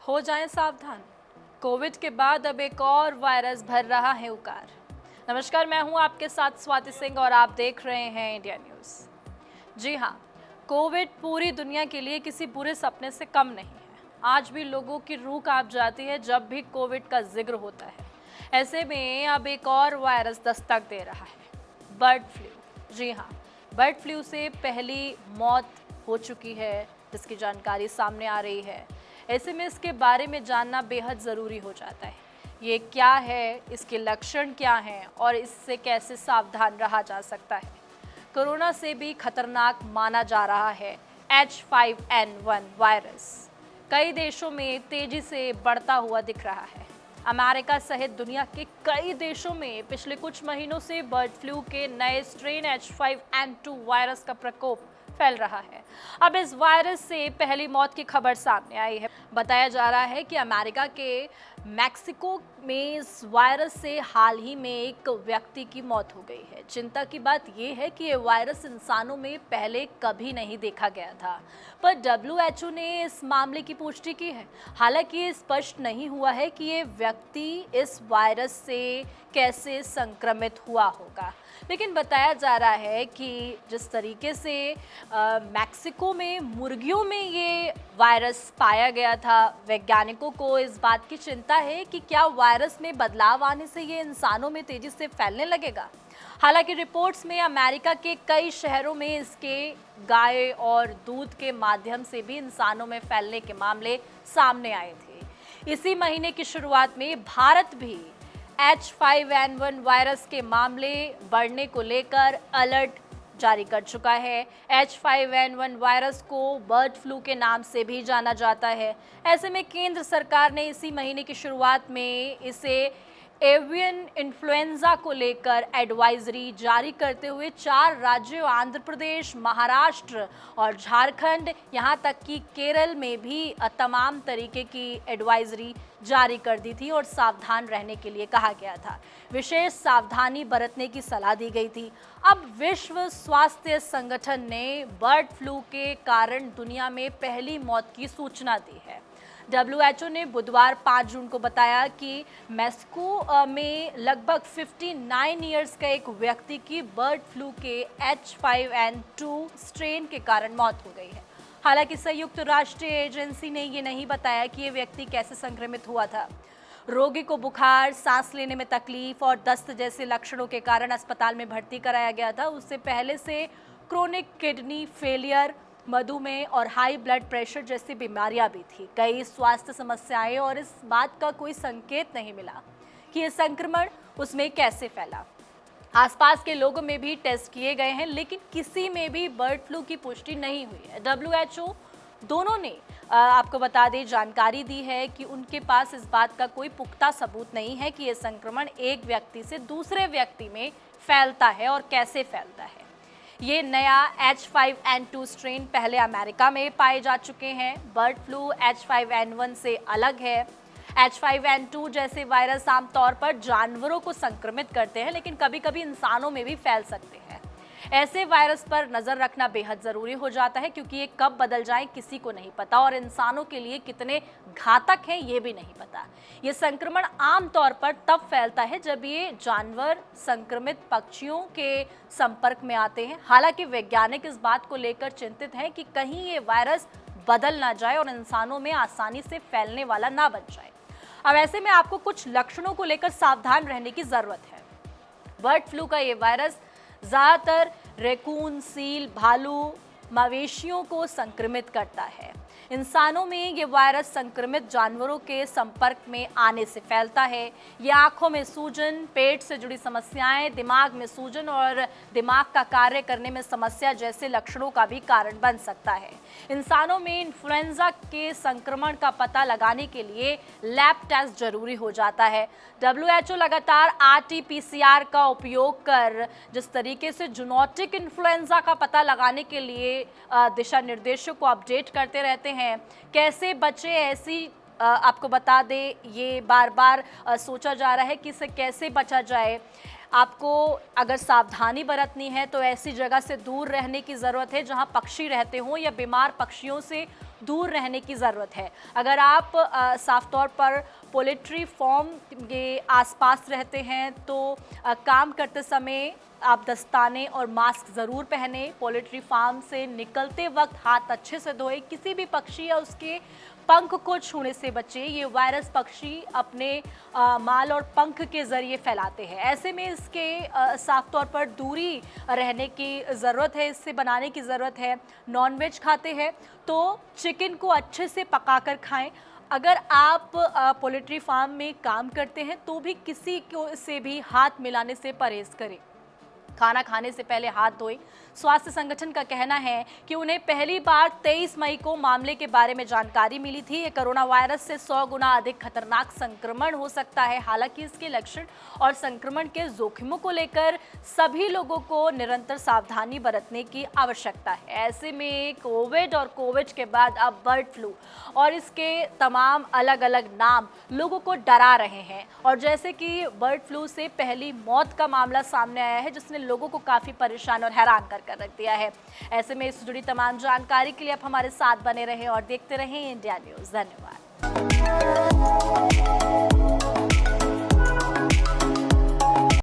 हो जाएं सावधान। कोविड के बाद अब एक और वायरस भर रहा है उकार। नमस्कार, मैं हूं आपके साथ स्वाति सिंह और आप देख रहे हैं इंडिया न्यूज़। जी हां, कोविड पूरी दुनिया के लिए किसी बुरे सपने से कम नहीं है। आज भी लोगों की रूह कांप जाती है जब भी कोविड का जिक्र होता है। ऐसे में अब एक और वायरस दस्तक दे रहा है, बर्ड फ्लू। जी हाँ, बर्ड फ्लू से पहली मौत हो चुकी है जिसकी जानकारी सामने आ रही है। ऐसे में इसके बारे में जानना बेहद ज़रूरी हो जाता है। ये क्या है, इसके लक्षण क्या हैं और इससे कैसे सावधान रहा जा सकता है। कोरोना से भी खतरनाक माना जा रहा है H5N1 वायरस। कई देशों में तेजी से बढ़ता हुआ दिख रहा है। अमेरिका सहित दुनिया के कई देशों में पिछले कुछ महीनों से बर्ड फ्लू के नए स्ट्रेन H5N2 वायरस का प्रकोप फैल रहा है। अब इस वायरस से पहली मौत की खबर सामने आई है। बताया जा रहा है कि अमेरिका के मैक्सिको में इस वायरस से हाल ही में एक व्यक्ति की मौत हो गई है। चिंता की बात यह है कि ये वायरस इंसानों में पहले कभी नहीं देखा गया था, पर WHO ने इस मामले की पुष्टि की है। हालांकि ये स्पष्ट नहीं हुआ है कि ये व्यक्ति इस वायरस से कैसे संक्रमित हुआ होगा, लेकिन बताया जा रहा है कि जिस तरीके से मैक्सिको में मुर्गियों में ये वायरस पाया गया था, वैज्ञानिकों को इस बात की चिंता है कि क्या वायरस में बदलाव आने से ये इंसानों में तेजी से फैलने लगेगा। हालांकि रिपोर्ट्स में अमेरिका के कई शहरों में इसके गाय और दूध के माध्यम से भी इंसानों में फैलने के मामले सामने आए थे। इसी महीने की शुरुआत में भारत भी H5N1 वायरस के मामले बढ़ने को लेकर अलर्ट जारी कर चुका है। H5N1 वायरस को बर्ड फ्लू के नाम से भी जाना जाता है। ऐसे में केंद्र सरकार ने इसी महीने की शुरुआत में इसे एवियन इन्फ्लुएंजा को लेकर एडवाइजरी जारी करते हुए 4 राज्यों आंध्र प्रदेश, महाराष्ट्र और झारखंड, यहाँ तक कि केरल में भी तमाम तरीके की एडवाइजरी जारी कर दी थी और सावधान रहने के लिए कहा गया था। विशेष सावधानी बरतने की सलाह दी गई थी। अब विश्व स्वास्थ्य संगठन ने बर्ड फ्लू के कारण दुनिया में पहली मौत की सूचना दी है। WHO ने बुधवार 5 जून को बताया कि मैक्सिको में लगभग 59 इयर्स का एक व्यक्ति की बर्ड फ्लू के H5N2 स्ट्रेन के कारण मौत हो गई है। हालांकि संयुक्त राष्ट्र एजेंसी ने ये नहीं बताया कि ये व्यक्ति कैसे संक्रमित हुआ था। रोगी को बुखार, सांस लेने में तकलीफ और दस्त जैसे लक्षणों के कारण अस्पताल में भर्ती कराया गया था। उससे पहले से क्रोनिक किडनी फेलियर, मधुमेह और हाई ब्लड प्रेशर जैसी बीमारियां भी थी। कई स्वास्थ्य समस्याएं और इस बात का कोई संकेत नहीं मिला कि यह संक्रमण उसमें कैसे फैला। आसपास के लोगों में भी टेस्ट किए गए हैं, लेकिन किसी में भी बर्ड फ्लू की पुष्टि नहीं हुई है। WHO दोनों ने आपको बता दें जानकारी दी है कि उनके पास इस बात का कोई पुख्ता सबूत नहीं है कि यह संक्रमण एक व्यक्ति से दूसरे व्यक्ति में फैलता है और कैसे फैलता है। ये नया H5N2 स्ट्रेन पहले अमेरिका में पाए जा चुके हैं। बर्ड फ्लू H5N1 से अलग है। H5N2 जैसे वायरस आमतौर पर जानवरों को संक्रमित करते हैं, लेकिन कभी-कभी इंसानों में भी फैल सकते हैं। ऐसे वायरस पर नजर रखना बेहद जरूरी हो जाता है, क्योंकि ये कब बदल जाए किसी को नहीं पता और इंसानों के लिए कितने घातक हैं ये भी नहीं पता। ये संक्रमण आमतौर पर तब फैलता है जब ये जानवर संक्रमित पक्षियों के संपर्क में आते हैं। हालांकि वैज्ञानिक इस बात को लेकर चिंतित हैं कि कहीं ये वायरस बदल ना जाए और इंसानों में आसानी से फैलने वाला ना बन जाए। अब ऐसे में आपको कुछ लक्षणों को लेकर सावधान रहने की जरूरत है। बर्ड फ्लू का ये वायरस ज्यादातर रैकून, सील, भालू, मवेशियों को संक्रमित करता है। इंसानों में ये वायरस संक्रमित जानवरों के संपर्क में आने से फैलता है। ये आंखों में सूजन, पेट से जुड़ी समस्याएं, दिमाग में सूजन और दिमाग का कार्य करने में समस्या जैसे लक्षणों का भी कारण बन सकता है। इंसानों में इन्फ्लुएंजा के संक्रमण का पता लगाने के लिए लैब टेस्ट जरूरी हो जाता है। WHO लगातार RT-PCR का उपयोग कर जिस तरीके से जूनोटिक इन्फ्लुएंजा का पता लगाने के लिए दिशा निर्देशों को अपडेट करते रहते हैं। कैसे बचे ऐसी आपको बता दें, ये बार बार सोचा जा रहा है कि इसे कैसे बचा जाए। आपको अगर सावधानी बरतनी है तो ऐसी जगह से दूर रहने की ज़रूरत है जहां पक्षी रहते हों या बीमार पक्षियों से दूर रहने की ज़रूरत है। अगर आप साफ तौर पर पोल्ट्री फार्म के आसपास रहते हैं तो काम करते समय आप दस्ताने और मास्क ज़रूर पहने। पोल्ट्री फार्म से निकलते वक्त हाथ अच्छे से धोए। किसी भी पक्षी या उसके पंख को छूने से बचें। ये वायरस पक्षी अपने माल और पंख के ज़रिए फैलाते हैं। ऐसे में इसके साफ तौर पर दूरी रहने की ज़रूरत है, इससे बनाने की ज़रूरत है। नॉनवेज खाते हैं तो चिकन को अच्छे से पकाकर खाएं। अगर आप पोल्ट्री फार्म में काम करते हैं तो भी किसी को से भी हाथ मिलाने से परहेज़ करें। खाना खाने से पहले हाथ धोएं। स्वास्थ्य संगठन का कहना है कि उन्हें पहली बार 23 मई को मामले के बारे में जानकारी मिली थी। ये कोरोना वायरस से 100 गुना अधिक खतरनाक संक्रमण हो सकता है। हालांकि इसके लक्षण और संक्रमण के जोखिमों को लेकर सभी लोगों को निरंतर सावधानी बरतने की आवश्यकता है। ऐसे में कोविड और कोविड के बाद अब बर्ड फ्लू और इसके तमाम अलग अलग नाम लोगों को डरा रहे हैं। और जैसे कि बर्ड फ्लू से पहली मौत का मामला सामने आया है जिसने लोगों को काफ़ी परेशान और हैरान कर रख दिया है। ऐसे में इससे जुड़ी तमाम जानकारी के लिए आप हमारे साथ बने रहें और देखते रहें इंडिया न्यूज़। धन्यवाद।